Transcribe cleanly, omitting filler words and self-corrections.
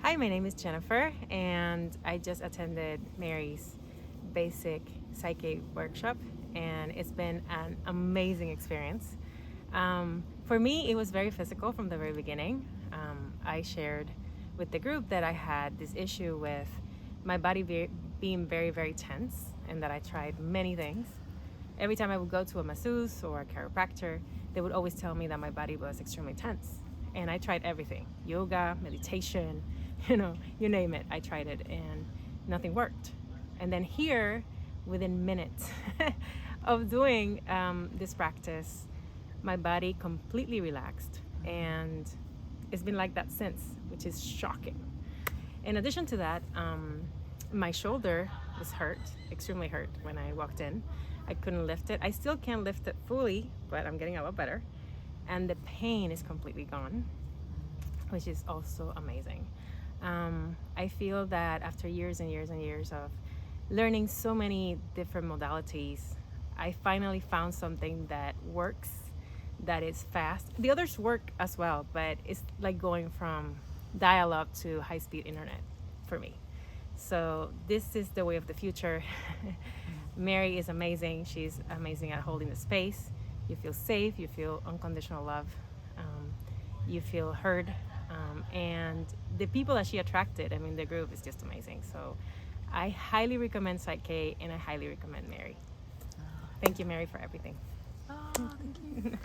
Hi, my name is Jennifer, and I just attended Mary's basic Psych-K workshop, and it's been an amazing experience. For me, it was very physical from the very beginning. I shared with the group that I had this issue with my body being very, very tense, and that I tried many things. Every time I would go to a masseuse or a chiropractor, they would always tell me that my body was extremely tense. And I tried everything: yoga, meditation, you name it. I tried it and nothing worked. And then here, within minutes of doing this practice, my body completely relaxed. And it's been like that since, which is shocking. In addition to that, my shoulder was hurt, extremely hurt when I walked in. I couldn't lift it. I still can't lift it fully, but I'm getting a lot better. And the pain is completely gone, which is also amazing. I feel that after years and years and years of learning so many different modalities, I finally found something that works, that is fast. The others work as well, but it's like going from dial-up to high-speed internet for me. So this is the way of the future. Mary is amazing. She's amazing at holding the space. You feel safe, you feel unconditional love, you feel heard, and the people that she attracted, I mean, the group is just amazing. So I highly recommend Psych-K, and I highly recommend Mary. Thank you, Mary, for everything. Oh, thank you.